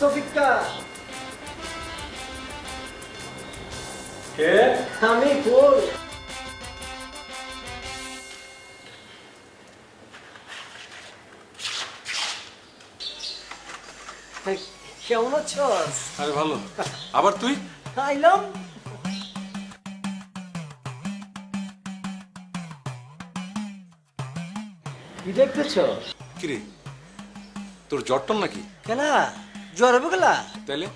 সফিকটা কে? আমি কই কেমন আছস? আরে ভালো। আবার তুই? আইলাম। কি দেখতেছ? কিরে, তোর জ্বরটন নাকি? কেলা জ্বর হবে কেলা? তাইলে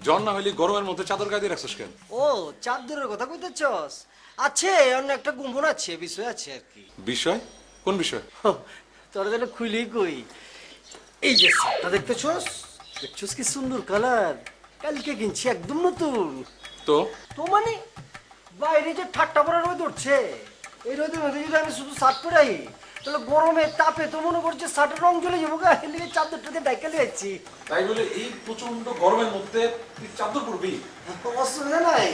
জ্বর না হইলে গরমের মধ্যে চাদর গায়ে দিয়ে রাখছিস কেন? ও চাঁদের কথা কইতেছস? আছে অন্য একটা গুম্বন আছে, বিষয় আছে আর কি। বিষয়? কোন বিষয়? তোর যেন খুইলেই কই, এই যে শার্টটা দেখতেছস? দেখছস কি সুন্দর কালার, কালকে কিনছি, একদম নতুন। তো তো মানে বাইরে যে ঠাট্টা পড়া রোদ উঠছে, এই রোদের মধ্যে যদি আমি শুধু শার্ট পরাই তাহলে গরমে তাপে তো মনে করছে শার্টের রং চলে যাবো গা, এর লিগে চাদরটাকে ডাইকা যাচ্ছি। তাই বলে এই প্রচন্ড গরমের মধ্যে তুই চাদর পরবি? অসুবিধা নাই,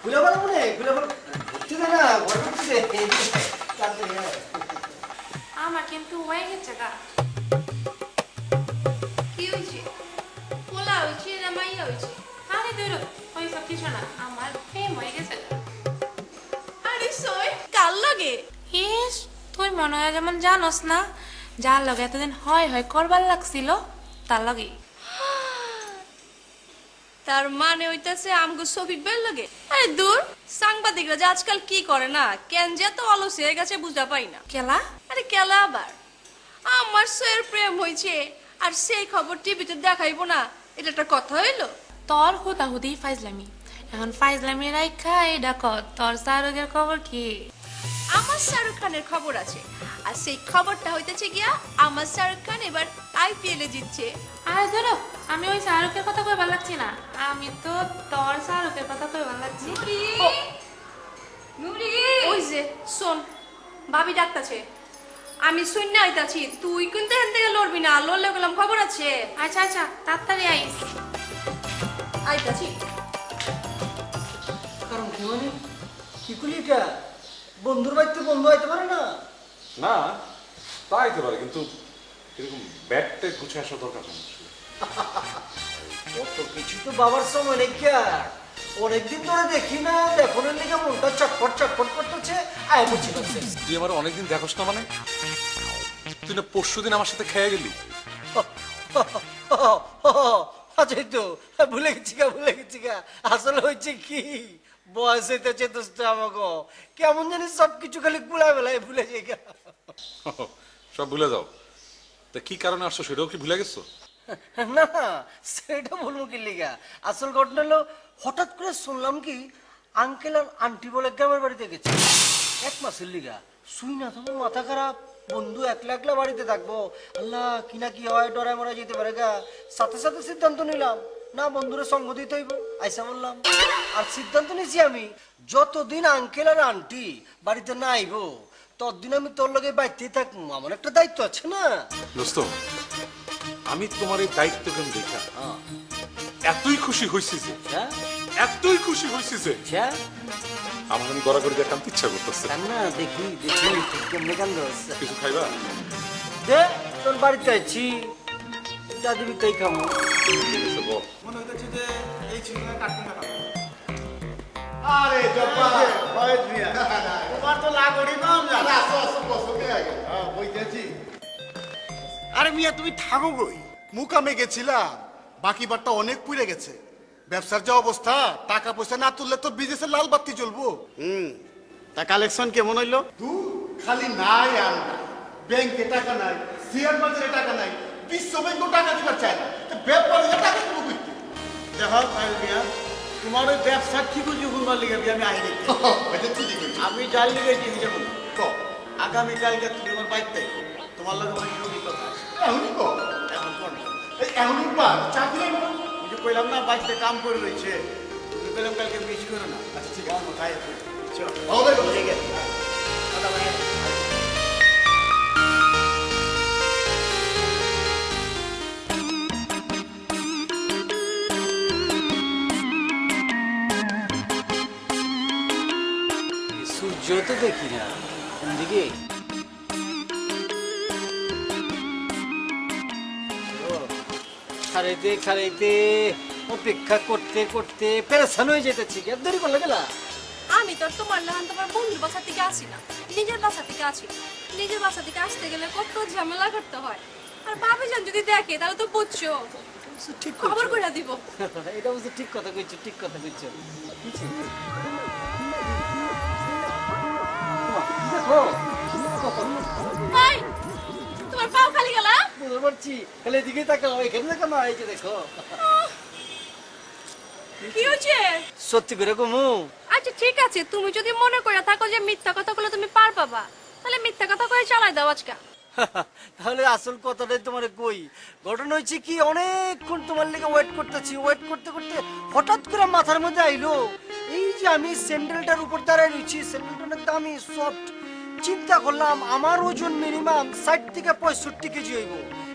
খুলে বলো মনে খুলে বলো, ঘুরতে দে না, ঘর ঘুরতে দে, চাদর। আমার কিন্তু হয়ে গেছে গা। কি হয়েছে? পোলা হয়েছে না মাইয়া হয়েছে? আরে ধরো ওই সব কিছু না, আমার প্রেম হয়ে গেছে গা। আরে সই কাল লাগে ইস, তুই মনে হয় যেমন জানোস না, যার লগে এতদিন হয় হয় করবার লাগছিল তার লগে। তার মানে হইতাছে আমগো সফিক বেল লাগে। আরে দূর, সাংবাদিকরা যে আজকাল কি করে না, কেন যে তো অলস হয়ে গেছে বুঝা পাই না। কেলা? আরে কেলা আবার আমার সয়ের প্রেম হইছে আর সেই খবর টিভিতে দেখাইবো না, এটা একটা কথা হইলো? তোর হুদাহুদি ফাইজলামি, এখন ফাইজলামি রাইখা এটা কর, তোর শাহরুখের খবর কি? আমার শাহরুখ খানের খবর আছে, আর সেই খবরটা হইতেছে গিয়া আমার শাহরুখ খান এবার আইপিএল এ জিতছে। আরে ধরো, আমি ওই শাহরুখের কথা কইবার লাগছি না, আমি তো তোর শাহরুখের কথা কইবার লাগছি। ওই যে শোন, ভাবি ডাকতাছে, আমি শূন্য আইতাছি, তুই কিন্তু এখান থেকে লড়বি না, লড়লে গেলাম খবর আছে। আচ্ছা আচ্ছা, তাড়াতাড়ি আইস। আইতাছি। কারণ কি মানে কি করলি এটা? বন্ধুর বাড়িতে বন্ধু আইতে পারে না? না তাই তো পারে, কিন্তু এরকম ব্যাগটা গুছিয়ে আসা দরকার নেই। কত কিছু তো বাবার সময় নেই, অনেকদিন ধরে দেখি না, দেখনের লিগে মনটা চটপট চটপট করতেছে, আয় বুঝি করছে। তুই আমার অনেকদিন দেখোস না মানে? তুই না পরশুদিন আমার সাথে খেয়ে গেলি। আচ্ছা তো ভুলে গেছি গা, আসলে হয়েছে কি, বয়স হইতেছে দোস্ত আমাকে, কেমন জানি সবকিছু খালি গুলা বেলায় ভুলে যাই গা। সব ভুলে যাও। তা কি কারণে আসছো সেটাও কি ভুলে গেছো? না সেটা বলবো কি লিগা, আসল ঘটনা হলো হঠাৎ করে শুনলাম কি আঙ্কেল আর আন্টি বলে গ্রামের বাড়িতে গেছে 1 মাসের লিগা। শুই না তোমার মাথা খারাপ, বন্ধু একলা একলা বাড়িতে থাকবো, আল্লাহ কিনা কি হয়, ডরায় মরা যেতে পারে গা। সাথে সাথে সিদ্ধান্ত নিলাম না, বন্ধুরে সঙ্গ দিতে হইব, আইসা বললাম। আর সিদ্ধান্ত নিছি আমি, যতদিন আঙ্কেল আর আন্টি বাড়িতে না আইবো ততদিন আমি তোর লগে বাইতেই থাকবো, আমার একটা দায়িত্ব আছে না দোস্ত। আমি তোমার এই দায়িত্ব কেন দেখা এতই খুশি হয়েছি যে, এতই খুশি হয়েছি যে আমার আমি গড়াগড়ি দিয়ে কানতে ইচ্ছা করতেছে। না দেখি দেখি কেমনে কান্দ কিছু খাইবা? দে, তোর বাড়িতে আছি, যা দিবি তাই খামো। মনে হইতেছে যে এই ছিলনা কাটতে না। আরে জব্বা ভয় দিয়া তোমার তো লাগড়ি নাম জানা আসো বসকে আগে হ্যাঁ বইতেছি। আরে মিয়া তুমি থাকো কই? মুকামে গেছিলাম, বাকি বারটা অনেক পুড়ে গেছে। ব্যবসার যে অবস্থা, টাকা পয়সা না তুললে তো বিজনেসে লাল বাতি জ্বলবো। তা কালেকশন কেমন হইলো? খালি নাই আর নাই, ব্যাংকে টাকা নাই, শেয়ার বাজারে টাকা নাই, বিশ্ব ব্যাংকও টাকা দিবার চায় না, ব্যাপারে টাকা দেবো কইতে? দেখো মিয়া, তোমার ওই ব্যবসা ঠিক জুগুলবার লিগে আমি আইনি, আমি যার লিগে জিনিসটা বলি আগামীকালকে তুমি আমার বাইকতে তোমার লগে আমার জরুরি কথা আছে। এখনই কো? এখন কোন এখনই পা চাকরি ওই যে কইলাম না বাইকতে কাম করে রয়েছে, তুমি কইলাম কালকে মিস করো না। আচ্ছা ঠিক আছে, তাই আছে, চল হবে ঠিক আছে। সূর্য তো দেখি না এদিকে, খারাইতে খারাইতে অপেক্ষা করতে করতে পেরেছান হয়ে যেতেছি। এত দেরি করলে গেলা? আমি তো আর তোমার লাহান তোমার বন্ধুর বাসা থেকে আসি না, নিজের বাসা থেকে আসি। নিজের বাসা থেকে আসতে গেলে কত ঝামেলা করতে হয়, আর ভাবিজান যদি দেখে তাহলে তো বুঝছো, ঠিক খবর করছো। করে দিব। এটা অবশ্য ঠিক কথা কইছো, ঠিক কথা কইছো। দেখো এই, তোমার পাও খালি গেলা? বুঝতে পারছি, খালি এদিকে তাকাও, এখানে দেখো না, এই যে দেখো। কি হয়েছে? সত্যি করে কমু? আচ্ছা ঠিক আছে, তুমি যদি মনে করে থাকো যে মিথ্যা কথা বলে তুমি পার পাবা, তাহলে মিথ্যা কথা কয়ে চালাই দাও আজকে। তাহলে আসল কথাটাই তোমার কই। ঘটনা হয়েছে কি, অনেকক্ষণ তোমার লেগে ওয়েট করতেছি, ওয়েট করতে করতে হঠাৎ করে মাথার মধ্যে আইলো এই যে আমি স্যান্ডেলটার উপর দাঁড়ায় রয়েছি, স্যান্ডেলটা অনেক দামি সফট। চিন্তা করলাম আমার ওজন মিনিমাম 60 থেকে 65 কেজি হইব।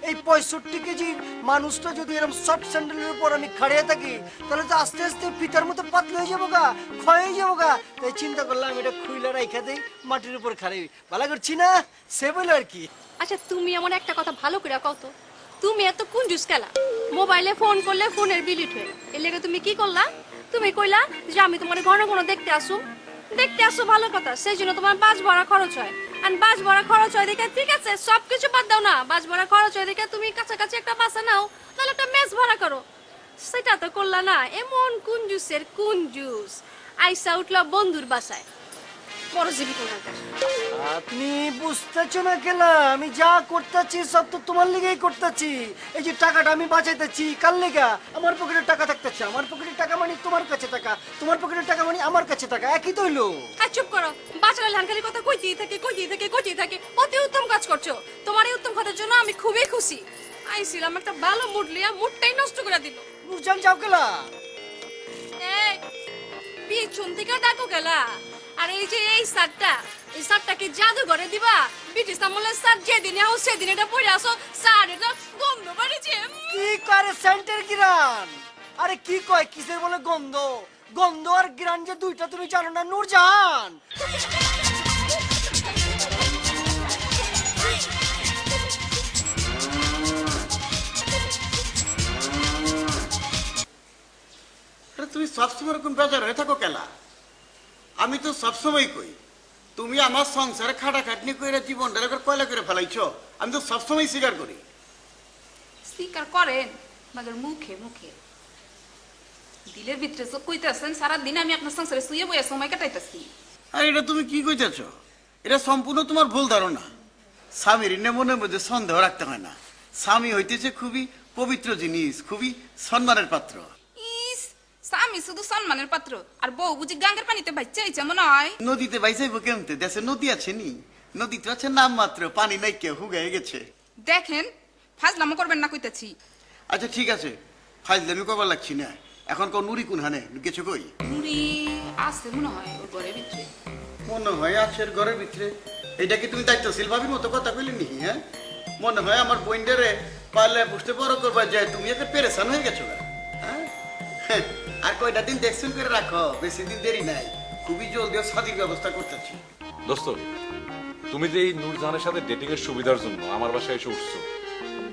এই 65 কেজি মানুষটা যদি এরকম সফট স্যান্ডেলের উপর আমি খাড়িয়ে থাকি, তাহলে তো আস্তে আস্তে পিতার মতো পাতলা হয়ে যাবো গা, ক্ষয় হয়ে যাবো গা। তাই চিন্তা করলাম এটা খুইলা রাইখা দেই, মাটির উপর খাড়াই। ভালো করছি না? সে বলে আর কি। আচ্ছা তুমি আমার একটা কথা ভালো করে কও তো, তুমি এত কুঞ্জুস খেলা, মোবাইলে ফোন করলে ফোনের বিল উঠে, এর লেগে তুমি কি করলা? তুমি কইলা যে আমি তোমার ঘন ঘন দেখতে আসুম। দেখতে আসো ভালো কথা, সেই জন্য তোমার বাস ভাড়া খরচ হয়। আর বাস ভাড়া খরচ হয় দেখে ঠিক আছে, সবকিছু বাদ দাও না, বাস ভাড়া খরচ হয় দেখে তুমি কাছাকাছি একটা বাসা নাও, তাহলে একটা মেস ভাড়া করো। সেটা তো করলা না, এমন কুঞ্জুসের কুঞ্জুস। আইসা উঠলা বন্ধুর বাসায়, বড় জীবী তোমার কাছে। আপনি বুঝতেছো না কেলা, আমি যা করতেছি সব তো তোমার লিগেই করতেছি। এই যে টাকাটা আমি বাঁচাইতেছি কার লেগা? আমার পকেটে টাকা থাকতেছে, আমার পকেটে টাকা মানে তোমার কাছে টাকা, তোমার পকেটে টাকা মানে আমার কাছে টাকা, একই তো হইলো। আর চুপ করো, বাচ্চারা লানখালি কথা কইতেই থাকে। অতি উত্তম কাজ করছো। তোমার এই উত্তম কথার জন্য আমি খুবই খুশি। আইছিলাম একটা ভালো মুড লিয়া, মুডটাই নষ্ট করে দিল। বুঝান যাও কেলা। এই পিছন থেকে ডাকো গেলা। আর এই যে এই শার্টটা, এই শার্টটা কি জাদু করে দিবা? ব্রিটিশ আমলের শার্ট যেদিন আও সেদিন এটা পরে আসো, শার্ট এটা গন্ধ বাড়িছে। কি করে সেন্টার গিরান? আরে কি কয়, কিসের বলে গন্ধ? গন্ধ আর গিরান যে দুইটা তুমি জানো না নূরজাহান? আরে তুমি সবসময় এরকম বেজার হয়ে থাকো কেলা? আমি তো সবসময় কই তুমি আমার সংসারে খাটাখাটনি করে জীবনটা এরকম কয়লা করে ফেলাইছো। আমি তো সবসময় স্বীকার করি। স্বীকার করেন মাগের মুখে মুখে, দিলের ভিতরে তো কইতাছেন সারা দিন আমি আপনার সংসারে শুয়ে বইয়া সময় কাটাইতাছি। আর এটা তুমি কি কইতেছ? এটা সম্পূর্ণ তোমার ভুল ধারণা। স্বামীর মনের মধ্যে সন্দেহ রাখতে হয় না। স্বামী হইতেছে খুবই পবিত্র জিনিস, খুবই সম্মানের পাত্র। ইস, স্বামী শুধু সম্মানের পাত্র, আর বউ বুঝি গাঙ্গের পানিতে বাচ্চা ইচ্ছা মনে হয়। নদীতে বাইসাইব কেমতে? দেশে নদী আছে নি? নদীতে আছে নাম মাত্র, পানি নাই কেউ হুগাই গেছে। দেখেন ফাজলামো করবেন না কইতাছি। আচ্ছা ঠিক আছে, ফাইজলামি করবার লাগছি না। এখন কো নুরি কোন হানে গেছে কই? নুরি আছে মনে হয় ওর ঘরের ভিতরে। মনে হয় আছে ঘরের ভিতরে। এটা কি তুমি দায়িত্বশীল ভাবির মতো কথা কইলে নি? হ্যাঁ, মনে হয় আমার বইন্ডারে পারলে বুঝতে বড় করবা যায় তুমি একটা পেরেশান হয়ে গেছো গা। হ্যাঁ, আর কয়টা দিন দেখছুন করে রাখো, বেশি দিন দেরি নাই। খুবই জলদি শাদীর ব্যবস্থা করতেছি। দোস্ত, তুমি যে এই নূরজাহানের সাথে ডেটিং এর সুবিধার জন্য আমার বাসায় এসে উঠছো,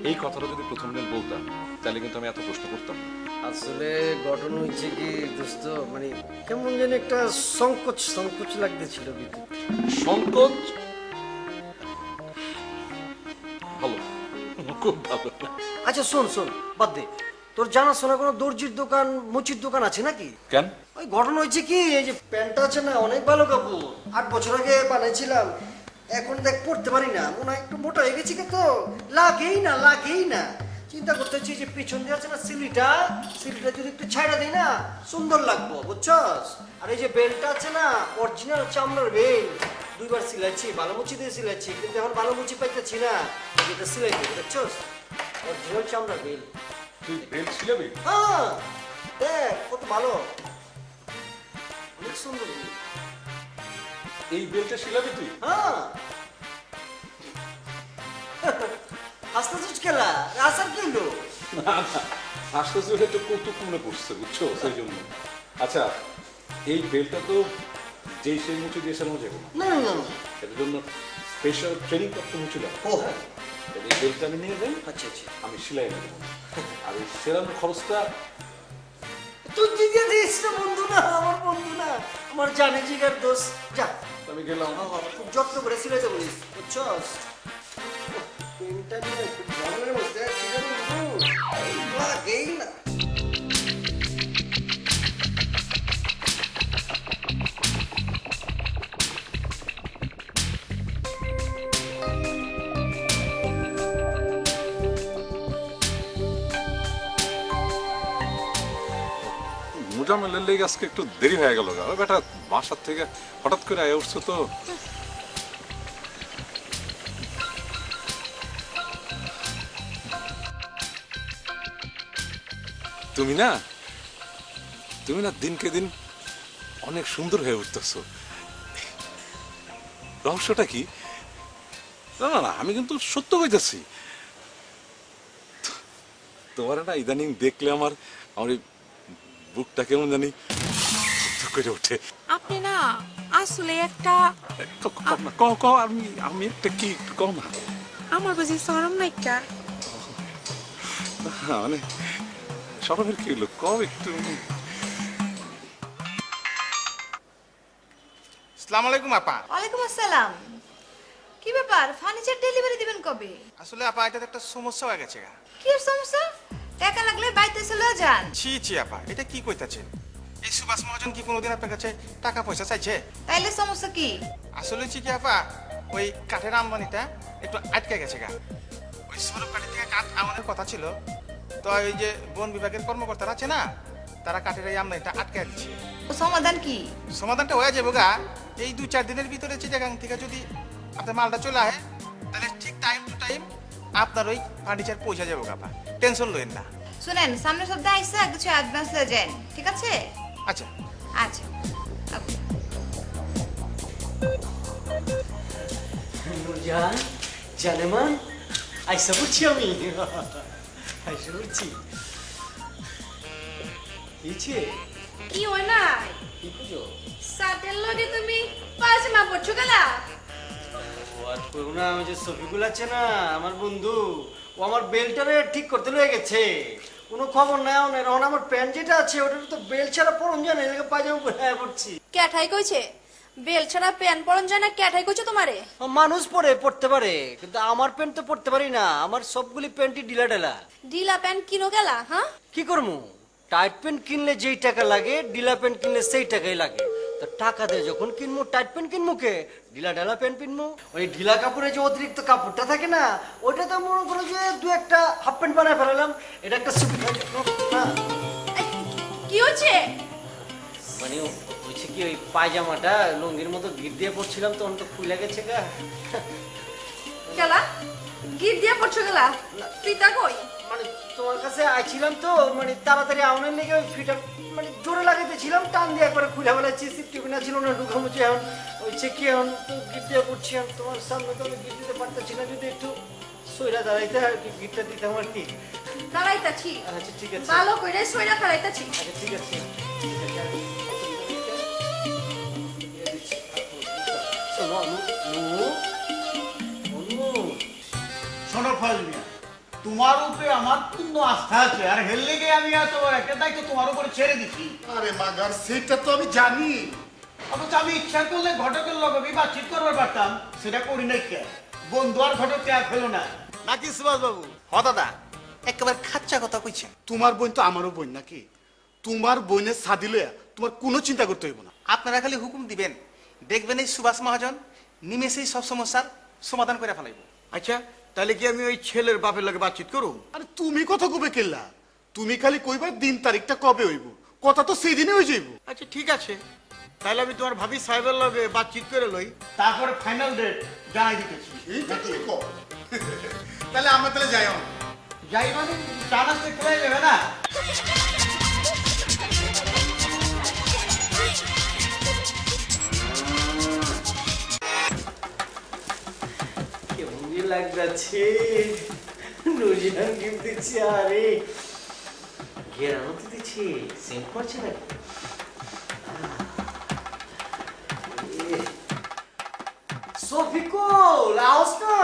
এই কথাটা যদি প্রথম দিন বলতাম তাহলে কিন্তু আমি এত প্রশ্ন করতাম না। আসলে ঘটনা হয়েছে কি দোস্ত, মানে কেমন যেন একটা সংকোচ লাগতেছিল ভিতরে। সংকোচ? ভালো, খুব ভালো। আচ্ছা শোন বাদ দে, তোর জানাশোনা কোনো দর্জির দোকান মুচির দোকান আছে নাকি? কেন? ওই ঘটনা হয়েছে কি, এই যে প্যান্টটা আছে না, অনেক ভালো কাপড়, 8 বছর আগে বানাইছিলাম, এখন দেখ পড়তে পারি না, মনে হয় একটু মোটা হয়ে গেছি, কিন্তু লাগেই না। চিন্তা করতেছি যে পিছন দিয়ে আছে না সিলিটা যদি একটু ছাইড়া দিই না, সুন্দর লাগবো, বুঝছস? আর এই যে বেল্টটা আছে না, অরিজিনাল চামড়ার বেল, 2 বার সিলাইছি, ভালো মুচি দিয়ে সিলাইছি, কিন্তু এখন ভালো মুচি পাইতেছি না, এটা সিলাই দেবো, দেখছস? অরিজিনাল চামড়ার বেল। তুই বেল্ট ছিলাবি? হ্যাঁ, দেখ কত ভালো, অনেক সুন্দর বেল। এই বেল্টটা ছিলাবি তুই? হ্যাঁ, হাসতেছিস খেলা, আসার কি হলো? না না, আস্তে আস্তে একটু কৌতুক মনে পড়ছে, বুঝছো, সেই জন্য। আচ্ছা, এই বেল্টটা তো যেই সেই মুচি দিয়ে সারানো যাবে না, না, এর জন্য স্পেশাল ট্রেনিং করতে মুচি লাগে। ও হ্যাঁ, এই বেলটা আমি নিয়ে যাই, আচ্ছা আচ্ছা আমি সেলাই দেবো। আর এই সেলানোর খরচটা তুই দিয়ে দিস না বন্ধু, না আমার বন্ধু না, আমার জানে জিগার দোষ। যা আমি গেলাম। খুব যত্ন করে সিলাইতে বলিস, বুঝছস? পেনটা নিয়ে খুব গরমের মধ্যে সিলাই বন্ধু লাগেই না। মোজামেলের লেগে আজকে একটু দেরি হয়ে গেল গা। ওই বেটা বাসার থেকে হঠাৎ করে আয় উঠছো তো। তুমি না দিনকে দিন অনেক সুন্দর হয়ে উঠতেছো। রহস্যটা কি? না না না, আমি কিন্তু সত্য কইতেছি। তোমার না ইদানিং দেখলে আমার আমার এই বুকটা কেমন জানি করে ওঠে। আপনি না আসলে একটা আমি একটা কি একটু কম না আমার বুঝি শরম নাইকা। মানে সরমের কি হলো, কম একটু। আসসালামু আলাইকুম আপা। ওয়ালাইকুম আসসালাম। কি ব্যাপার, ফার্নিচার ডেলিভারি দিবেন কবে? আসলে আপা এটাতে একটা সমস্যা হয়ে গেছে গা। কি এর সমস্যা? টাকা লাগলে বাইতে চলে যান। ছি ছি আপা, এটা কি কইতাছেন? এই সুভাষ মহাজন কি কোনোদিন আপনার কাছে টাকা পয়সা চাইছে? তাইলে সমস্যা কি? আসলে হচ্ছে কি আপা, ওই কাঠের আমদানিটা একটু আটকে গেছে গা। ওই সরব কাঠি থেকে কাঠ আমাদের কথা ছিল, তো এই যে বন বিভাগের কর্মকর্তারা আছে না, তারা কাঠের এই আমদানিটা আটকে দিচ্ছে। ও সমাধান কি? সমাধানটা হয়ে যাবো গা এই 2-4 দিনের ভিতরে। চিটাগাং থেকে যদি আপনার মালটা চলে আসে, তাহলে ঠিক টাইম টু টাইম আপনার ওই ফার্নিচার পৌঁছে যাবো গা আপা, টেনশন লইন না। শুনেন, সামনের সপ্তাহে আইসা কিছু অ্যাডভান্স লয়ে যান, ঠিক আছে? আচ্ছা আচ্ছা ওকে। নুরজান, জানেমান, আইসা পড়ছি আমি, আইসা পড়ছি। কিছে? কি হয় নাই? কি পুজো? সাথের লগে তুমি পাজামা পরছো গেলা? ও আর করো না, আমি যে শফিকুল আছে না আমার বন্ধু, ও আমার বেল্টারে ঠিক করতে লয়ে গেছে। কোনো খবর নাই না, এখন আমার প্যান্ট যেটা আছে ওটার তো বেল্ট ছাড়া পরন যায় না, এলাকা পায়জামা পরে পড়ছি। ক্যাঠাই কইছে বেল ছাড়া প্যান্ট পরন যায় না? ক্যাঠাই কইছে তোমারে? মানুষ পড়তে পারে, কিন্তু আমার প্যান্ট তো পড়তে পারি না, আমার সবগুলি প্যান্টই ঢিলা ঢেলা। ঢিলা প্যান্ট কিনো গেলা? হ্যাঁ, কি করবো? টাইট প্যান্ট কিনলে যেই টাকা লাগে, ঢিলা প্যান্ট কিনলে সেই টাকাই লাগে। তো টাকা দিয়ে যখন কিনবো টাইট প্যান্ট কিনবো, কে ঢিলা ঢালা প্যান্ট কিনবো। ওই ঢিলা কাপড়ে যে অতিরিক্ত কাপড়টা থাকে না, ওইটা তো মনে করো যে 2-1টা হাফ প্যান্ট বানায় ফেলালাম, এটা একটা কি হচ্ছে? মানে হচ্ছে কি, ওই পায়জামাটা লুঙ্গির মতো গিট দিয়ে পড়ছিলাম, তখন তো খুলে গেছে গা। গেলা গিট দিয়া পড়ছো গেলা? পিতা কই? মানে তোমার কাছে আইছিলাম তো, মানে তাড়াতাড়ি আউনের লেগে ওই ফিটা মানে জোরে লাগাইতেছিলাম, টান দিয়ে একবারে খুলে ফেলাচ্ছি। সিফটি না ছিল না, ঢুকামুচি এখন ওই চেকি এখন তো গিট দিয়ে পড়ছি। এখন তোমার সামনে তো আমি গিট দিতে পারতেছি না, যদি একটু সইরা দাঁড়াইতে আর কি গিটটা দিতাম আর কি। দাঁড়াইতাছি। আচ্ছা ঠিক আছে, ভালো কইরে সইরা ফেলাইতাছি। আচ্ছা ঠিক আছে। শোনো শোনো ফয়জ মিয়া, তোমার উপরে আমার পূর্ণ আস্থা আছে, আর হেল লেগে আমি এত বড় একটা দায়িত্ব তোমার উপরে ছেড়ে দিচ্ছি। আরে মাগার সেটা তো আমি জানি, অথচ আমি ইচ্ছা করলে ঘটকের লগে বাতচিত করবার পারতাম, সেটা করি নাই। কে বন্ধু আর ঘটক ত্যাগ হলো না নাকি সুভাষ বাবু? হ দাদা, একেবারে খাচ্চা কথা কইছেন। তোমার বোন তো আমারও বোন নাকি? তোমার বোনের সাদিলে তোমার কোনো চিন্তা করতে হইব না। আপনারা খালি হুকুম দিবেন, দেখবেন এই সুভাষ মহাজন নিমেষেই সব সমস্যার সমাধান করে ফেলাইব। আচ্ছা, তাহলে কি আমি ওই ছেলের বাপের লগে বাতচিত করুম? আরে তুমি কথা কবে কেল্লা? তুমি খালি কইবা দিন তারিখটা কবে হইব, কথা তো সেই দিনে হয়ে যাইব। আচ্ছা ঠিক আছে, তাহলে আমি তোমার ভাবি সাহেবের লগে বাতচিত করে লই, তারপরে ফাইনাল ডেট জানাই দিতেছি। এইটা তুমি কও। তাহলে আমরা তাহলে যাই। যাই মানে চা নাস্তা খেয়ে যাবে না? কেমন যে লাগছে, নুরজান গিফট দিচ্ছে, আরে ঘেরানো তো দিচ্ছে, সেন্ট করছে নাকি? শফিকুল, আওস না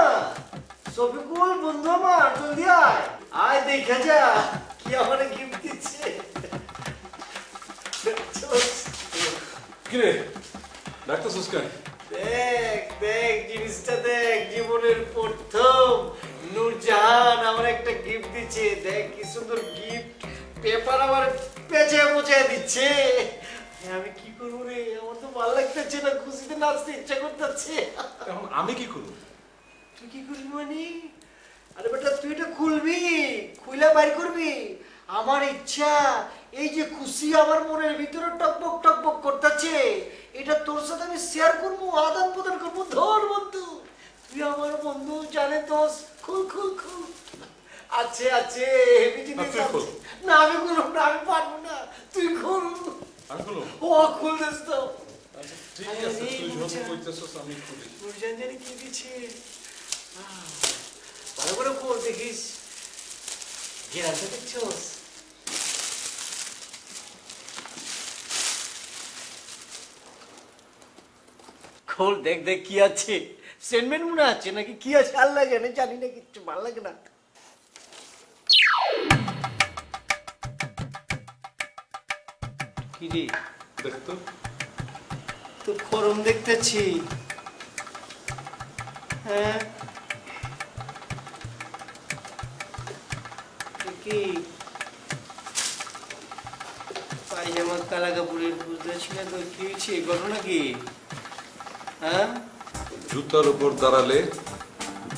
শফিকুল বন্ধু আমার জলদি আয় আয় দেখে যা কি আমার গিফট দিচ্ছে কিরে ডাক্তার কেন? দেখ দেখ জিনিসটা দেখ, জীবনের প্রথম নূরজাহান আমার একটা গিফট দিচ্ছে। দেখ কি সুন্দর গিফট, পেপার আমার পেঁচে মুছে দিচ্ছে। আমি কি করবো রে, আমার তো ভালো লাগতেছে না, খুশিতে নাচতে ইচ্ছা করতেছে। এখন আমি কি করব? তুই কি করবি মানে? আরে বেটা তুই এটা খুলবি, খুলে বাইর করবি। আমার ইচ্ছা এই যে খুশি আমার মনের ভিতরে টকবক টকবক করতেছে, এটা তোর সাথে আমি শেয়ার করবো, আদান প্রদান করবো। ধর বন্ধু, তুই আমার বন্ধু, জানে দোষ। খুল খুল খুল। আছে আছে হেভি জিনিস আছে। না আমি খুলব না, আমি পারবো না, তুই খুল। আমি খুলব? ও খুল দিস তো। ঠিক আছে, তুই যখন কইতেছস আমি খুলি। নূরজাহান জানি কি দিচ্ছে, ভালো করে খোল দেখিস। গেরাতে দেখছোস? খোল দেখ দেখ কি আছে। সেন্টমেন্ট মনে আছে নাকি কি আছে আল্লাহ জানে, জানি না, কিচ্ছু ভালো লাগে না। কি রে, দেখ তো। তো খরম দেখতেছি। হ্যাঁ কি পায়জামা কালা কাপড়ের বুঝতে ছিল তো, কি হয়েছে, ঘটনা কি? হ্যাঁ জুতার উপর দাঁড়ালে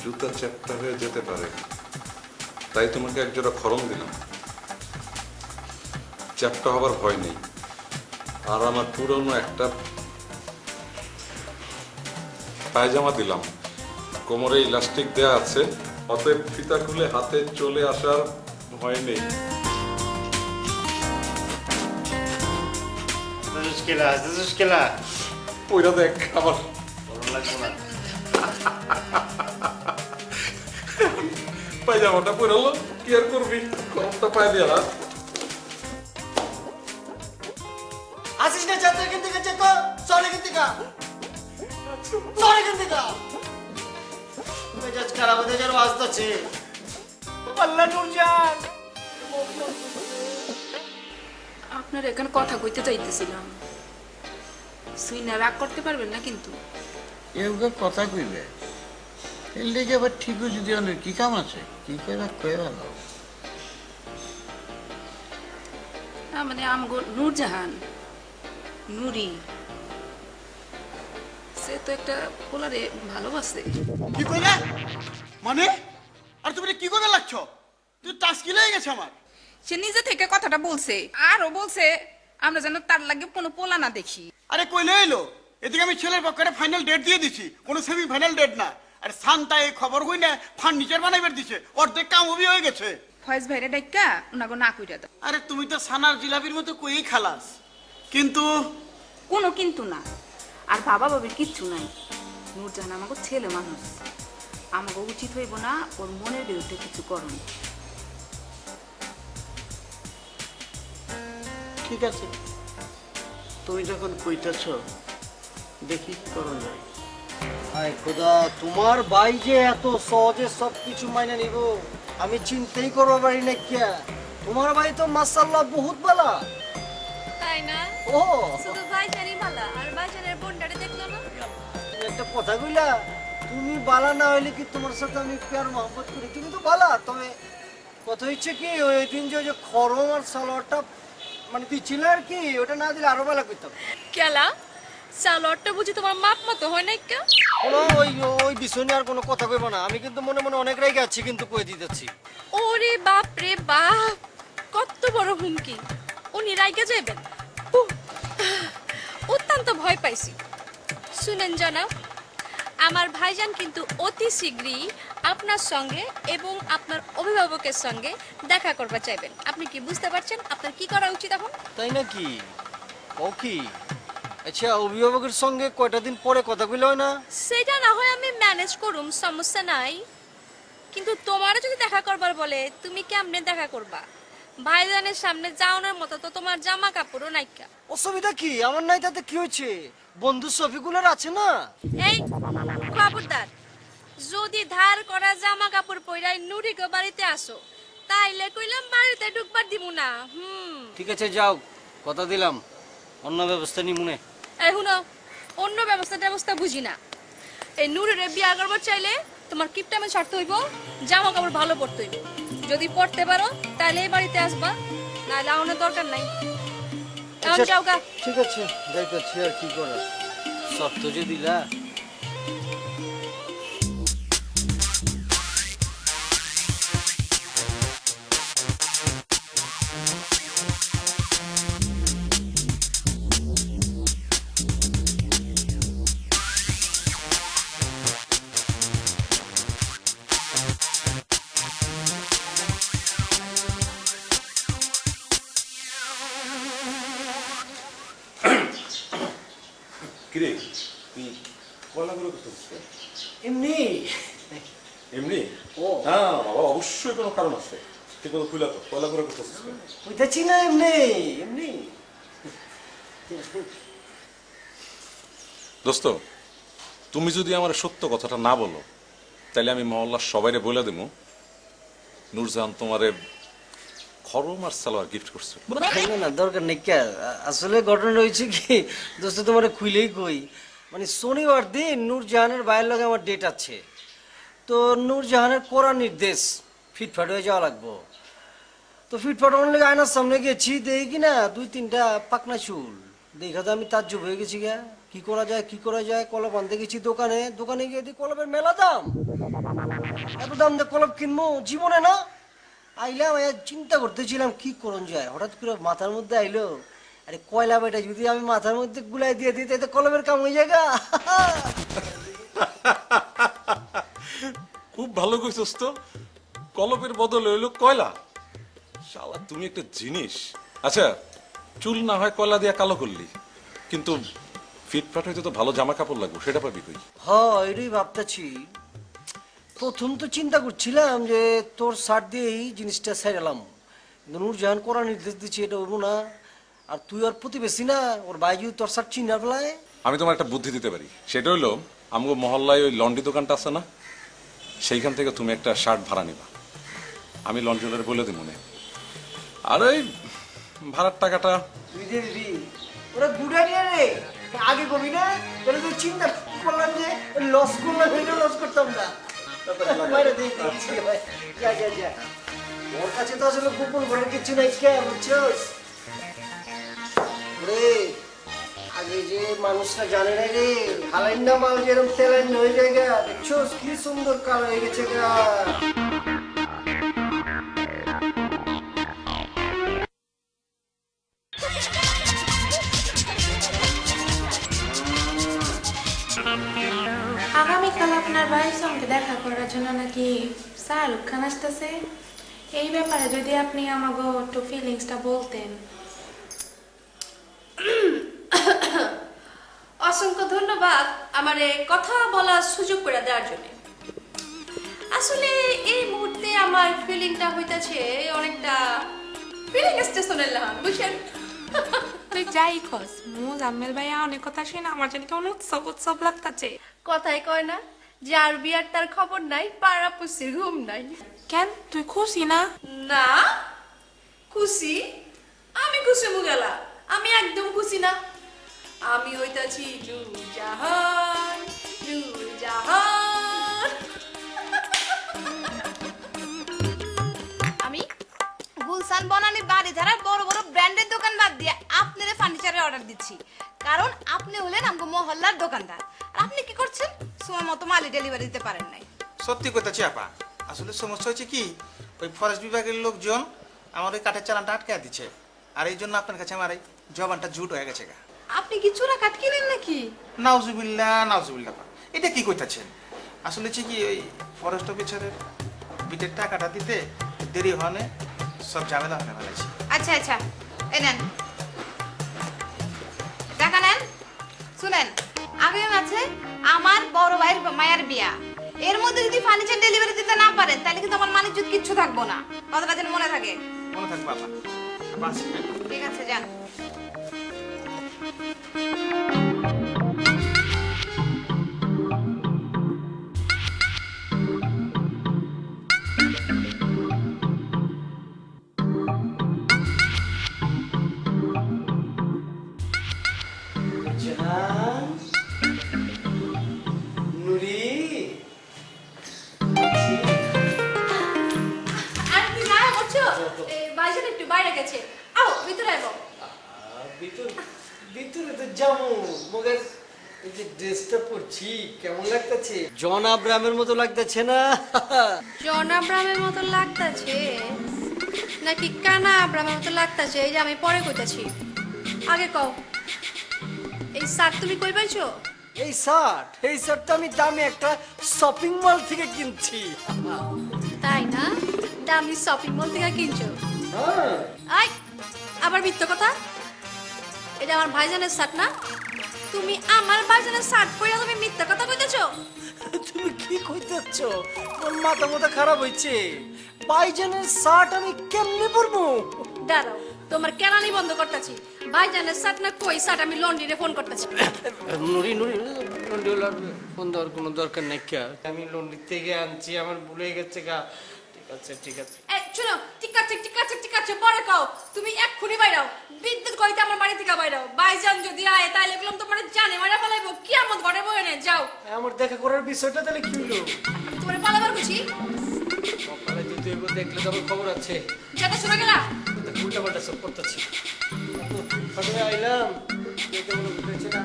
জুতা চ্যাপ্টা হয়ে যেতে পারে, তাই তোমাকে একজোড়া খরম দিলাম। চ্যাপ্টা হবার ভয় নেই। আর আমার পুরনো একটা পায়জামা দিলাম, কোমরে ইলাস্টিক দেয়া আছে, অতএব ফিতা খুলে হাতে চলে আসার ভয় নেই। ওইটা দেখ আমার পায়জামাটা পরে হলো, কি আর করবি, খরমটা পায়ে দিয়ে হাত। আসিস না, চাঁদ এখান থেকে চেক চল, এখান থেকে চল, এখান থেকে। মেজাজ খারাপ হতে যার আসতেছে। আল্লাহ নূরজাহান, আপনার এখানে কথা কইতে চাইতেছিলাম, সুই না রাগ করতে পারবেন না কিন্তু। এগুলো কথা কইবে, এর লেগে আবার ঠিকও যদি অনেক কি কাম আছে, কি কইবা কয়ে ভালো। না মানে আমগো নূরজাহান, নুরি, সে তো একটা পোলারে ভালোবাসে। কি কইলে মানে? আর তুমি কি করে লাগছো? তুই টাস্কি লেগে গেছে আমার। সে নিজে থেকে কথাটা বলছে, আরো বলছে আমরা যেন তার লাগে কোনো পোলা না দেখি। আরে কইলে এলো, এদিকে আমি ছেলের পক্ষে ফাইনাল ডেট দিয়ে দিছি, কোনো সেমি ফাইনাল ডেট না। আর শান্তা এই খবর হই না ফার্নিচার বানাইবার দিছে, অর্ধেক কাম হয়ে গেছে। ফয়েজ ভাইরে ডাইকা উনাগো না কইরা দাও। আরে তুমি তো সানার জিলাপির মতো কই খালাস, কিন্তু কোনো কিন্তু না, আর বাবা বাবির কিচ্ছু নাই। নূরজাহান আমাকে ছেলে মানুষ, আমাকে উচিত হইব না ওর মনের বিরুদ্ধে কিছু করণ। ঠিক আছে, তুমি যখন কইতেছ দেখি কি করণ যায়। আয় খোদা, তোমার ভাই যে এত সহজে সবকিছু মাইনে নিব আমি চিন্তাই করবো পারি না। কিয়া তোমার ভাই তো মাশাআল্লাহ বহুত ভালো। তাই না? ও শুধু ভাইজানই ভালো, আর ভাইজানের বোনটারে দেখলো না? তুমি একটা কথা কইলা, তুমি বালা না হইলে কি তোমার সাথে আমি প্যার মহব্বত করি? তুমি তো বালা, তবে কথা হচ্ছে কি ওই দিন যে খরম আর সালোয়ারটা মানে দিচ্ছিল আর কি, ওটা না দিলে আরো ভালো করতাম। কেলা সালোয়ারটা বুঝি তোমার মাপ মতো হয় না? কে কোনো ওই ওই বিষয় নিয়ে আর কোনো কথা কইব না। আমি কিন্তু মনে মনে অনেক রেগে আছি, কিন্তু কই দিতেছি। ওরে বাপ রে বাপ, কত বড় হুমকি! উনি রাইগে যাবেন? অত্যন্ত ভয় পাইছি। শুনেন জনাব, আমার ভাইজান কিন্তু অতি শীঘ্রই আপনার সঙ্গে এবং আপনার অভিভাবকের সঙ্গে দেখা করতে চাইবেন। আপনি কি বুঝতে পারছেন আপনার কি করা উচিত এখন? তাই নাকি? ও কি আচ্ছা, অভিভাবকের সঙ্গে কয়টা দিন পরে কথা কইলে হয় না? সেটা না হয় আমি ম্যানেজ করুম, সমস্যা নাই। কিন্তু তোমারও যদি দেখা করবার বলে, তুমি কেমনে দেখা করবা? ভাইজানের সামনে যাওয়ার মতো তো তোমার জামা কাপড়ও নাইকা। অসুবিধা কি? আমার নাই তাতে কি হয়েছে? বন্ধু শফিকুলের আছে না? এই খবরদার, যদি ধার করা জামা কাপড় পইরাই নুরিকে বাড়িতে আসো তাইলে কইলাম বাড়িতে ঢুকবার দিব না। ঠিক আছে যাও, কথা দিলাম অন্য ব্যবস্থা নি মনে। এই শুনো, অন্য ব্যবস্থা বুঝি না। এই নুরের বিয়া করবার চাইলে তোমার কিপটামে ছাড়তে হইব, জামা কাপড় ভালো পরতে হইব। যদি পড়তে পারো তাহলে এই বাড়িতে আসবা, নাহলে আমার দরকার নাই। এখন যাও গা। ঠিক আছে যাইতেছি, আর কি করার, শর্ত যে দিলা। কিরে তুই কয়লা করে করতেছিস? এমনি এমনি? ও হ্যাঁ বাবা, অবশ্যই কোনো কারণ আছে। তুই কোনো খুলে তো কয়লা করে করতেছিস? বুঝতেছি না, এমনি এমনি। দোস্ত, তুমি যদি আমার সত্য কথাটা না বলো তাহলে আমি মহল্লার সবাইরে বলে দেবো নূরজাহান তোমারে খরম আর সালোয়ার গিফট করছে। না না, দরকার নেই। আসলে ঘটনা হয়েছে কি দোস্ত, তোমার খুইলেই কই, মানে শনিবার দিন নূরজাহানের বাইরের লগে আমার ডেট আছে। তো নূরজাহানের কড়া নির্দেশ ফিটফাট হয়ে যাওয়া লাগবো। তো ফিটফাট হওয়ার লেগে আয়নার সামনে গেছি, দেখি কিনা 2-3টা পাকনা চুল দেখা তো আমি তাজ্জব হয়ে গেছি। কি করা যায়, কলপ আনতে গেছি দোকানে গিয়ে দেখি কলপের মেলা দাম। এত দাম দিয়ে কলপ কিনবো জীবনে না। আইলাম, চিন্তা করতেছিলাম কি করণ যায়, হঠাৎ করে মাথার মধ্যে আইলো, আরে কয়লা বেটা যদি আমি মাথার মধ্যে গুলাই দিয়ে দিই তাহলে কলমের কাম হয়ে যায়। খুব ভালো কইছস তো, কলপের বদলে হইলো কয়লা। শালা তুমি একটা জিনিস। আচ্ছা, চুল না হয় কয়লা দিয়া কালো করলি, কিন্তু ফিটফাট হইতে তো ভালো জামা কাপড় লাগবে, সেটা পাবি কই? এটাই ভাবতেছি। প্রথম তো চিন্তা করছিলাম যে তোর শার্ট দিয়ে এই জিনিসটা সাইরালাম, কিন্তু নূরজাহান করা নির্দেশ দিচ্ছি এটা হইব না। আর তুই আর প্রতিবেশী না, ওর ভাই যদি তোর শার্ট চিনা ফেলায়। আমি তোমার একটা বুদ্ধি দিতে পারি, সেটা হইলো আমগো মহল্লায় ওই লন্ড্রি দোকানটা আছে না, সেইখান থেকে তুমি একটা শার্ট ভাড়া নিবা। আমি লন্ড্রিওয়ালারে বলে দিব মনে। আর ওই ভাড়ার টাকাটা তুই দিয়ে দিবি, ওরা গুড আইডিয়া রে। আগে কবি না, তাহলে তুই চিন্তা করলাম যে লস করলাম, এটা লস করতাম না। ওর কাছে তো আসলে গোপন ঘরে কিছু নাই, কে বুঝছস? আগে যে মানুষরা জানে না রে, হালাইন না মাল যেরকম তেলাইন হয়ে যায় গা, দেখছস কি সুন্দর কাল হয়ে গেছে গা। আগামীকাল আপনার ভাইয়ের সঙ্গে দেখা করার জন্য নাকি শাহরুখ খান আসতেছে। এই ব্যাপারে যদি আপনি আমাকে একটু ফিলিংসটা বলতেন। অসংখ্য ধন্যবাদ আমার কথা বলার সুযোগ করে দেওয়ার জন্য। আসলে এই মুহূর্তে আমার ফিলিংটা হইতাছে অনেকটা ফিলিং স্টেশনের লাহান, বুঝছেন? তুই যাই খস জাম্মেল ভাইয়া অনেক কথা শুনে আমার জানি কেমন উৎসব লাগতাছে। কথাই কয় না, যার বিয়ার তার খবর নাই, পাড়া পুষির ঘুম নাই। কেন তুই খুশি না? না খুশি? আমি খুশি মুগেলা? আমি একদম খুশি না। আমি হইতাছি নূরজাহান। আমি গুলশান বনানী বাড়ি ধারা বড় বড় ব্র্যান্ডের দোকান বাদ দিয়ে আপনাদের ফার্নিচারের অর্ডার দিচ্ছি, কারণ আপনি হলেন আমগো মহল্লার দোকানদার। আর আপনি কি করছেন, সময় মতো মালি ডেলিভারি দিতে পারেন নাই। সত্যি কথা আপা, আসলে সমস্যা হচ্ছে কি, ওই ফরেস্ট বিভাগের লোকজন আমার ওই কাঠের চালানটা আটকে দিচ্ছে, আর এই জন্য আপনার কাছে আমার এই জবানটা জুট হয়ে গেছে গা। আপনি কি চোরা কাঠ কিনেন নাকি? নাউজুবিল্লাহ আপা, এটা কি কইতাছেন? আসলে হচ্ছে কি, ওই ফরেস্ট অফিসারের বিটের টাকাটা দিতে দেরি হনে সব ঝামেলা হয়ে ফেলেছি। আচ্ছা আচ্ছা, এই নেন টাকা নেন। শুনেন, আগামী মাসে আমার বড় ভাইয়ের মায়ের বিয়া, এর মধ্যে যদি ফার্নিচার ডেলিভারি দিতে না পারেন তাহলে কিন্তু আমার মানিজ্য কিচ্ছু থাকবো না। কথাটা যেন মনে থাকে। মনে থাকবে আপা। বাস, ঠিক আছে, যান। গেছে। আও ভিতরে আইবো। ভিতরে তো যাবো, মগের এই যে ড্রেসটা পরছি কেমন লাগতেছে? জন আব্রাহামের মতো লাগতেছে না? জন আব্রাহামের মতো লাগতাছে নাকি কানা আব্রাহামের মতো লাগতাছে এই যে আমি পরে কইতাছি। আগে কও, এই শার্ট তুমি কই পাইছো? এই শার্টটা আমি দামি একটা শপিং মল থেকে কিনছি। তাই না? দামি শপিং মল থেকে কিনছো? আই আবার মিথ্যা কথা। এটা আমার ভাইজানের শার্ট না? তুমি আমার ভাইজানের শার্ট পরে তুমি মিথ্যা কথা কইতেছো? তুমি কি কইতেছ? তোর মাথা খারাপ হইছে? ভাইজানের শার্ট আমি কেমনে পরবো? দাঁড়াও, তোমার কেরানি বন্ধ করতেছি। ভাইজানের শার্ট না কই শার্ট, আমি লন্ড্রিরে ফোন করতেছি। নুরি ফোন দেওয়ার কোনো দরকার নাই। আমি লন্ড্রি থেকে আনছি, আমার ভুলে গেছে গা। ঠিক আছে। এই শুনো, ঠিক আছে পরে কও। তুমি এক্ষুনি বাইরাও, বিদ্যুৎ কইতে আমার বাড়ি থেকে বাইরাও। ভাইজান যদি আয় তাইলে বললাম তোমার জানে মারা ফেলাইবো। কিয়ামত ঘটে বই নে যাও। আমার দেখা করার বিষয়টা তাহলে কি হলো? আমি তোমার পালাবার বুঝি। সকালে যদি এগুলো দেখলে তবে খবর আছে। যেটা শোনা গেলা উল্টা পাল্টা সব করতেছি। সকালে আইলাম, দেখতে মনে হচ্ছে না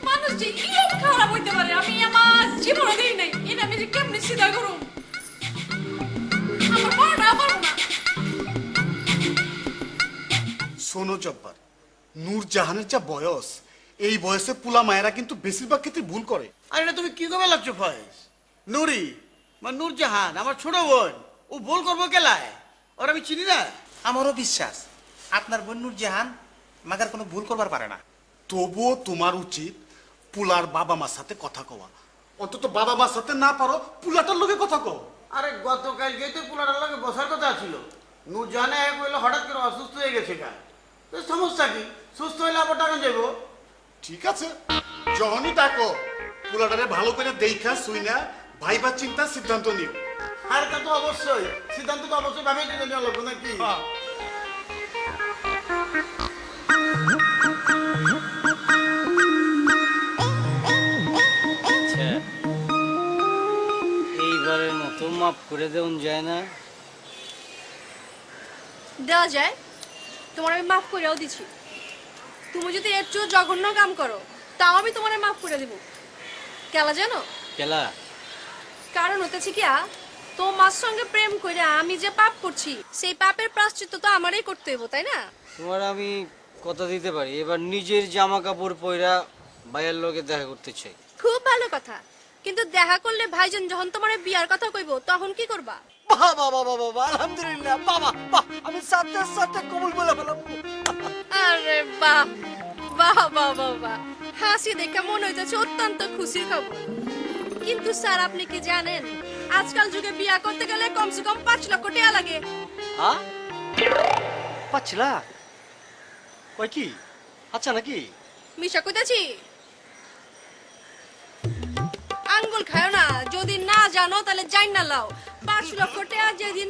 মানুষ যে ইরম খারাপ হইতে পারে আমি আমার জীবনে দেই নাই। এটা আমি যে কেমনে সিধা করুম আমার পারনা পারবো না। শোনো জব্বার, নূরজাহানের যা বয়স, এই বয়সে পুলা মায়েরা কিন্তু বেশিরভাগ ক্ষেত্রে ভুল করে। আর এটা তুমি কি করে লাগছো ফয়েজ? নুরি মানে নূরজাহান আমার ছোট বোন, ও ভুল করবো কেলায়? ওর আমি চিনি না। আমারও বিশ্বাস আপনার বোন নূরজাহান মাগার কোনো ভুল করবার পারে না। তবুও তোমার উচিত পুলার বাবা মার সাথে কথা কওয়া। অন্তত বাবা মার সাথে না পারো পুলাটার লোকে কথা কও। আরে গতকালকে তো পুলাটার লাগে বসার কথা ছিল। নূরজাহানে এক হইলো হঠাৎ করে অসুস্থ হয়ে গেছে গা। তো সমস্যা কি? সুস্থ হইলে আবার টাকা যাবো। ঠিক আছে, যখনই ডাকো পুলাটারে ভালো করে দেখা শুইনা ভাইবা চিন্তা সিদ্ধান্ত নিও। আর তা তো অবশ্যই, সিদ্ধান্ত তো অবশ্যই ভাবে নিতে নেওয়া লাগবে নাকি? আচ্ছা, এইবারের মতো মাফ করে দেওয়া যায় না? দেওয়া যায়, তোমার আমি মাফ করেও দিছি। তুমি যদি একটু জঘন্য কাম করো তাও আমি তোমার মাফ করে দিব। কেলা জানো? কেলা? কারণ হতেছে কি তোমার সঙ্গে প্রেম করে আমি যে পাপ করছি সেই পাপের প্রায়শ্চিত্ত তো আমারই করতে হইব, তাই না? তোমার আমি কথা দিতে পারি, এবার নিজের জামা কাপড় পয়রা ভাইয়ের লগে দেখা করতে চাই। খুব ভালো কথা, কিন্তু দেখা করলে ভাইজান যখন তোমার বিয়ার কথা কইব তখন কি করবা? বাবা বাবা বাবা, আলহামদুলিল্লাহ, বাবা বাহ, আমি সাথে সাথে কবুল বলে ফেলাম। আরে বাহ বাহ বাহ বাহ বাহ, হাসি দেখে মনে হইতেছে অত্যন্ত খুশির খবর। কিন্তু স্যার আপনি কি জানেন আজকাল যুগে বিয়া করতে গেলে কমসে কম 5 লক্ষ টাকা লাগে। হ্যাঁ 5 লাখ? কই কি আচ্ছা নাকি? মিশা কইতাছি? আঙ্গুল খায় না, যদি না জানো তাহলে জান না লাও। 5 লক্ষ টাকা যেদিন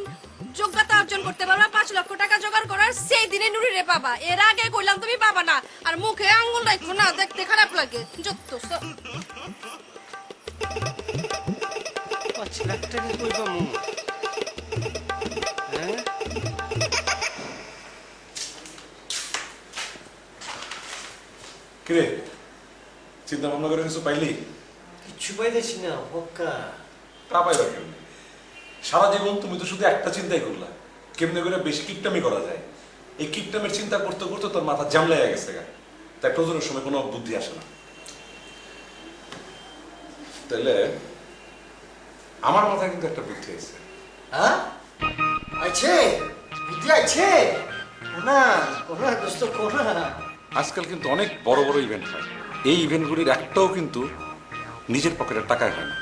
যোগ্যতা অর্জন করতে পারবা, 5 লক্ষ টাকা জোগাড় করার সেই দিনে নুরিরে পাবা। এর আগে কইলাম তুমি পাবা না। আর মুখে আঙ্গুল রাখো না, দেখতে খারাপ লাগে। যত 5 লাখ টাকা কই পামু? হ্যাঁ কিরে, চিন্তা ভাবনা করে কিছু পাইলি? কিছু পাইতেছি না হক্কা। তা পাইবা কেমনি? সারা জীবন তুমি তো শুধু একটা চিন্তাই করলা, কেমনে করে বেশি কিপটামি করা যায়। এই কিপটামের চিন্তা করতে করতে তোর মাথা জাম লেগে গেছে গা, তাই প্রয়োজনের সময় কোনো বুদ্ধি আসে না। তাহলে আমার মাথায় কিন্তু একটা বুদ্ধি আছে। হ্যাঁ আছে? বুদ্ধি আছে? কোনা কোনা দোস্ত কোনা? আজকাল কিন্তু অনেক বড় বড় ইভেন্ট হয়, এই ইভেন্টগুলির একটাও কিন্তু নিজের পকেটের টাকায় হয় না,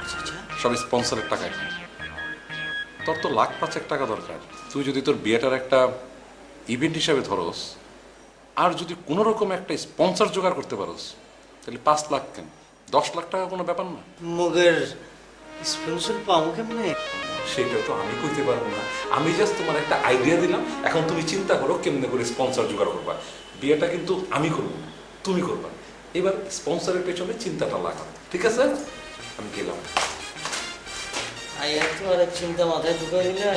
সব স্পন্সরের টাকায় হয়। তোর তো 1,05,000 টাকা দরকার। তুই যদি তোর বিয়েটার একটা ইভেন্ট হিসাবে ধরস, আর যদি কোনো রকম একটা স্পন্সর জোগাড় করতে পারোস, তাহলে 5 লাখ কেন 10 লাখ টাকা কোনো ব্যাপার না। মগের স্পন্সর পাবো কেমনে? সেটা তো আমি কইতে পারবো না, আমি জাস্ট তোমার একটা আইডিয়া দিলাম। এখন তুমি চিন্তা করো কেমনে করে স্পন্সর জোগাড় করবা। বিয়েটা কিন্তু আমি করবো না, তুমি করবা। এবার স্পন্সরের পেছনে চিন্তাটা লাগাও, ঠিক আছে? আমি গেলাম। আইয়া তো আর চিন্তা মাথায় ঢুকাই দিলে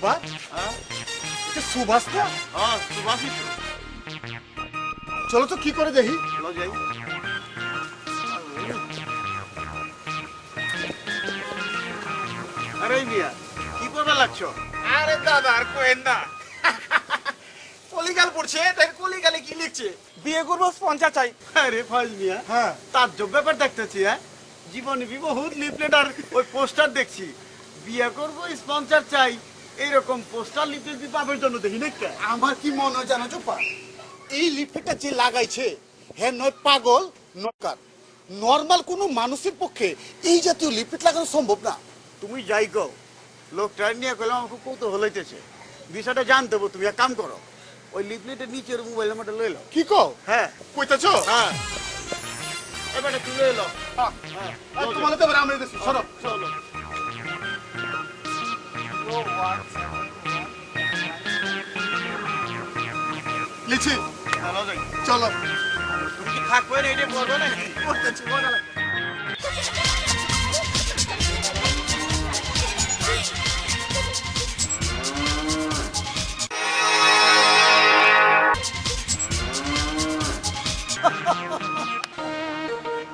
জব্বার এটা সুভাষ না? হ্যাঁ সুভাষই তো। চলো তো কি করে দেখি। চলো যাই। আরে মিয়া কি করবে লাগছো? আরে দাদা আর কোয়েন না, কলিগাল পড়ছে, তাই কলিগালে কি লিখছে, বিয়ে করবো স্পন্সর চাই। আরে ফাইজ মিয়া, হ্যাঁ তার যোগ ব্যাপার দেখতেছি। হ্যাঁ জীবনে বহুত লিফলেট আর ওই পোস্টার দেখছি, বিয়ে করবো স্পন্সর চাই এইরকম পোস্টার লিফলেট পাবের জন্য দেখি না। আমার কি মনে হয় জানো চোপা, এই লিফলেটটা যে লাগাইছে হ্যাঁ নয় পাগল নকার, নর্মাল কোনো মানুষের পক্ষে এই জাতীয় লিফলেট লাগানো সম্ভব না। তুমি যাই গো, লোকটা নিয়ে গেলে আমার খুব কৌতূহল হইতেছে, বিষয়টা জানতে হবে। তুমি এক কাম করো, ওই লিফলেটের নিচের মোবাইল নাম্বারটা লইলো। কি কও? হ্যাঁ কইতাছ? হ্যাঁ এবারে তুলে এলো। তোমার তো আমরা দেখছি, সরব চলো। লিখছি, চলো যাই। চলো। তুমি কি থাকবে না এটা বলবে নাকি? করতেছি, মজা লাগে।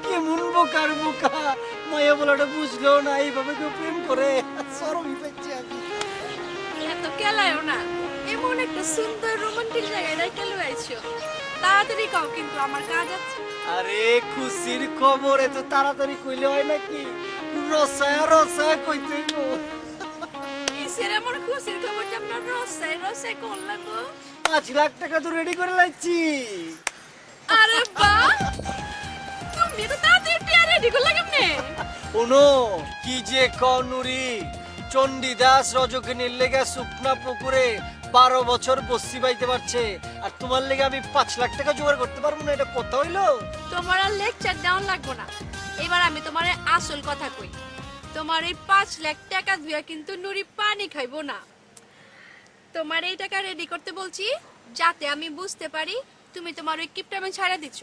কেমন বোকার বোকা, মায়া বলাটা বুঝলো না, এইভাবে কেউ প্রেম করে? সরমই পাচ্ছি আমি। এত কেলায়ও না, এমন একটা সুন্দর রোমান্টিক জায়গায় রেখে লইছো। তাড়াতাড়ি কও, কিন্তু আমার কাজ আছে। আরে খুশির খবর এত তাড়াতাড়ি কইলে হয় নাকি? রসায় রসায় কইতে গো। কিসের এমন খুশির খবরটা আপনার রসায় রসায় কোন লাগো? 5 লাখ টাকা তো রেডি করে লাইছি। আরে বাহ, তুমি তো তাড়াতাড়ি টিয়া রেডি করলা কেমনে? ওনো কি যে কনুরি, চণ্ডীদাস রজকিনীর লেগে শুকনা পুকুরে 12 বছর বস্তি বাইতে পারছে, আর তোমার লেগে আমি 5 লাখ টাকা জোগাড় করতে পারবো না? এটা কথা হইলো? তোমার আর লেকচার দেওয়ান লাগবো না, এবার আমি তোমারে আসল কথা কই। তোমার এই 5 লাখ টাকা দিয়া কিন্তু নুরি পানি খাইবো না। তোমার এই টাকা রেডি করতে বলছি, যাতে আমি বুঝতে পারি তুমি তোমার ওই কিপটামি ছাড়া দিচ্ছ।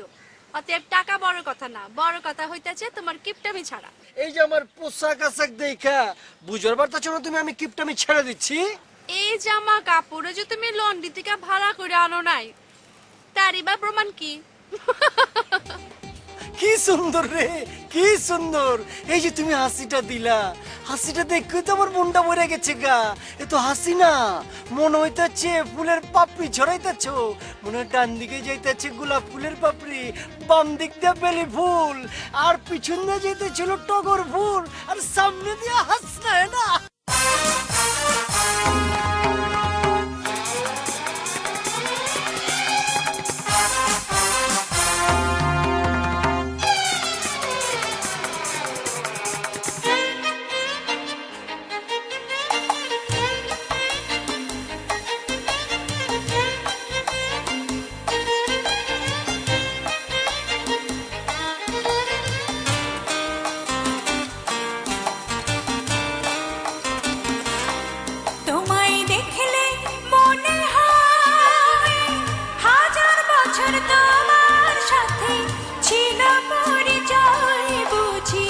অতএব টাকা বড় কথা না, বড় কথা হইতাছে তোমার কিপটামি ছাড়া। এই যে আমার পোশাক আশাক দেখা বুঝার পারতাছো না তুমি আমি কিপটামি ছেড়ে দিচ্ছি? এই জামা কাপড়ে যে তুমি লন্ড্রি থেকে ভাড়া করে আনো নাই, তারই বা প্রমাণ কি? কি সুন্দর রে, কি সুন্দর! এই যে তুমি হাসিটা দিলা, হাসিটা দেখে তো আমার মনটা ভরে গেছে গা। এ তো হাসি না, মনে হইতাছে ফুলের পাপড়ি ছড়াইতেছ। মনে হয় ডান দিকে যাইতেছে গোলাপ ফুলের পাপড়ি, বাম দিক দিয়ে বেলি ফুল, আর পিছন দিয়ে যাইতেছিল টগর ফুল, আর সামনে দিয়ে হাসনা না। তোমায় দেখলে মনে হয় হাজার বছর তোমার সাথে ছিল পরিচয়, বুঝি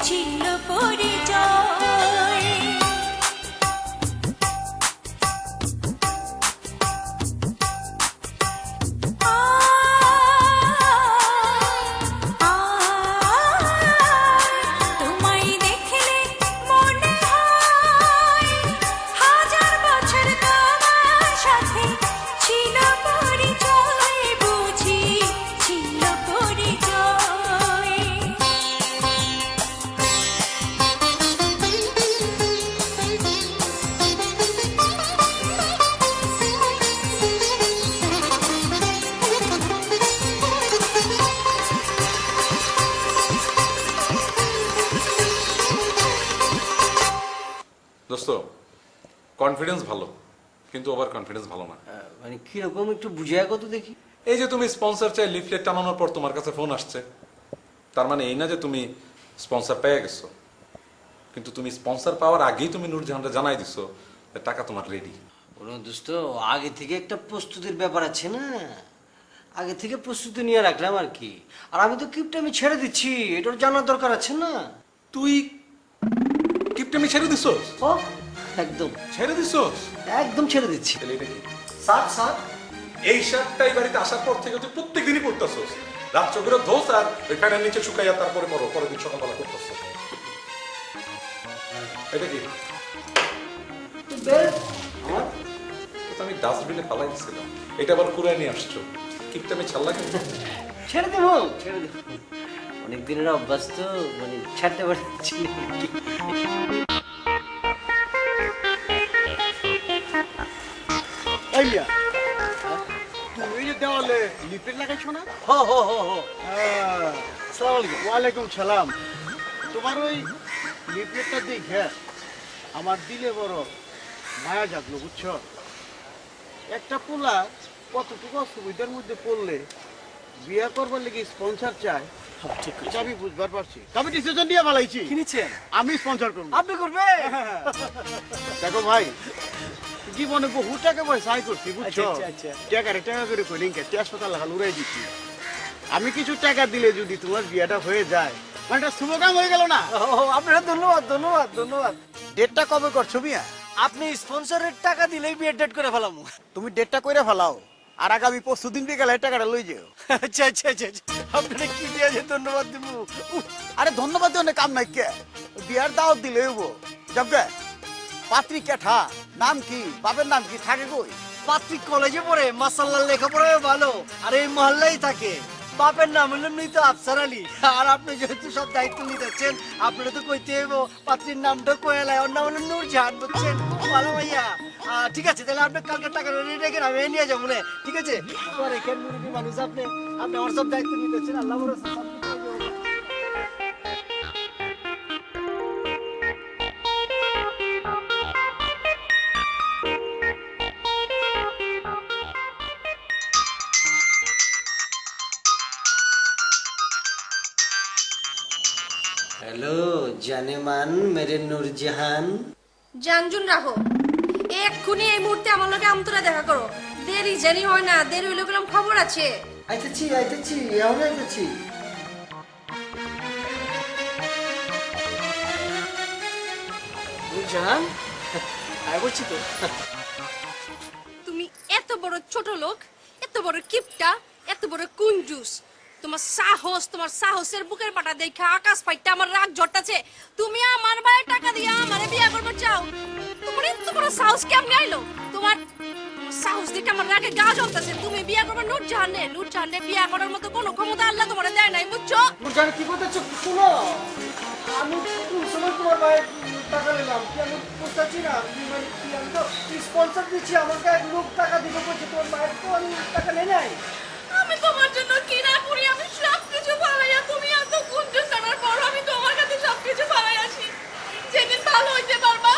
ছিল পরিচয়। তোমায় দেখলে মনে হয় হাজার বছর তোমার সাথে ছিল পরিচয়, বুঝি ছিল পরিচয়। দোস্ত, কনফিডেন্স ভালো, কিন্তু ওভার কনফিডেন্স ভালো না। মানে কিরকম একটু বুঝায় কত দেখি। এই যে তুমি স্পন্সর চাই লিফলেট টানানোর পর তোমার কাছে ফোন আসছে, তার মানে এই না যে তুমি স্পন্সর পেয়ে গেছো, কিন্তু তুমি স্পন্সর পাওয়ার আগেই তুমি নূরজাহানকে জানাই দিছো যে টাকা তোমার রেডি। ওরে দোস্ত, আগে থেকে একটা প্রস্তুতির ব্যাপার আছে না, আগে থেকে প্রস্তুতি নিয়ে রাখলাম আর কি। আর আমি তো কিপটামি ছেড়ে দিচ্ছি, এটার জানার দরকার আছে না? তুই কিপটামি ছেড়ে দিছো? ও একদম ছেড়ে দিছস? একদম ছেড়ে দিচ্ছি। তাহলে এটা কি? স্যার স্যার এই শার্টটাই বাড়িতে আসার পর থেকে তুই প্রত্যেকদিনই পড়তেছস। রাত্র করে ধোস আর ওই ফ্যানের নিচে শুকাইয়া তারপরে পরের দিন সকালবেলা করতেছস। এটা কি? আমার তো আমি ডাস্টবিনে ফালাই দিছিলাম, এটা আবার কুড়ায় নিয়ে আসছো। কিপটা আমি ছাড়লা কেন? ছেড়ে দেবো, ছেড়ে দেবো, অনেক দিনের অভ্যাস তো, মানে ছাড়তে পারছি না। এই মিয়া, তুমি ওই যে দেওয়ালে লিপলেট লাগাইছো না? হো হো হো হো। আসসালামু আলাইকুম। ওয়ালাইকুম সালাম। তোমার ওই লিপলেটটা দেখে আমার দিলে বড় মায়া জাগলো, বুঝছো? একটা পোলা কতটুকু অসুবিধার মধ্যে পড়লে বিয়ে করবার লেগে স্পন্সর চায়, ঠিক এটা আমি বুঝবার পারছি। তবে ডিসিশন নিয়ে ভালাইছি, কিনেছেন? আমি স্পন্সর করবো। আপনি করবেন? দেখো ভাই, জীবনে বহু টাকা পয়সা আয় করছি, বুঝছো? আচ্ছা, আচ্ছা, আচ্ছা। টাকা করে কইলেন কে হাসপাতাল হাল উড়াই দিচ্ছি। আমি কিছু টাকা দিলে যদি তোমার বিয়েটা হয়ে যায়, মানে একটা শুভ কাম হয়ে গেল না? আপনারা ধন্যবাদ, ধন্যবাদ, ধন্যবাদ। ডেটটা কবে করছো মিয়া? আপনি স্পন্সরের টাকা দিলেই বিয়ে ডেট করে ফেলামু। তুমি ডেটটা কইরা ফেলাও, আর আগামী পরশু দিন বিকালে টাকাটা লই যেও। আচ্ছা আচ্ছা আচ্ছা আচ্ছা। আপনারা কি দিয়েছে ধন্যবাদ দিব? আরে ধন্যবাদ অনেক কাম নাই কে, বিয়ার দাওয়াত দিলে হইব। যাবে পাত্রী কেঠা, নাম কি, বাপের নাম কি, থাকে কই? পাত্রী কলেজে পড়ে, মাসাল্লাহ লেখাপড়ায় ভালো, আর এই মহল্লাই থাকে। বাপের নাম হলো মৃত আফসার আলী। আর আপনি যেহেতু সব দায়িত্ব নিতেছেন, আপনারা তো কইতে হইব পাত্রীর নামটা কোয়েলায়, ওর নাম হলো নূরজাহান, বুঝছেন? ভালো ভাইয়া। ঠিক আছে, তাহলে আপনি কালকে টাকা রেডি রেখে আমি নিয়ে যাবো না, ঠিক আছে? আমার এখানে মুরগি মানুষ, আপনি আপনি আমার সব দায়িত্ব নিতেছেন, আল্লাহ ভরসা সব কিছু হয়ে যাবে। हेलो जाने मान मेरे नूरजहान। জানজুন রাখো, এক্ষুনি এই মুহূর্তে আমার লগে আমতরা দেখা করো। দেরি জানি হয় না, দেরি হইলে গেলাম খবর আছে। আইতেছি আইতেছি, এখন আইতেছি। নূরজহান, আয় বলছি তো। তুমি এত বড় ছোট লোক, এত বড় কিপটা, এত বড় কুঞ্জুস। তোমার সাহসের বুকের পাটা দেখা আকাশ ফাইটটা আমার রাগ ঝরতাছে। তুমি আমার ভাইয়ের টাকা দিয়ে আমারে বিয়া করতে চাও? তোমার এত বড় সাহস কেমনে আইলো? তোমার সাহস দেখে আমার রাগে গা জ্বলতাছে। তুমি বিয়া করবে নূরজাহানে বিয়া করার মতো কোনো ক্ষমতা আল্লাহ তোমারে দেয় নাই, বুঝছো? নূরজহান কি করতেছো? শুনো, আমি কোন সময় তোমার ভাইয়ের টাকা নিলাম? কি আমি বুঝতেছি না, আমি তো স্পন্সর দিচ্ছি, আমাকে এক লোক টাকা দিবে বলছে, তোমার ভাইয়ের তো আমি টাকা নেই নাই। আমি তোমার জন্য কি না করি, আমি সবকিছু ফালাইয়া, তুমি এত কুঞ্জুস আনার পর আমি তোমার কাছে সবকিছু ফালাই আসি। যেদিন ভালো হইতে পারবা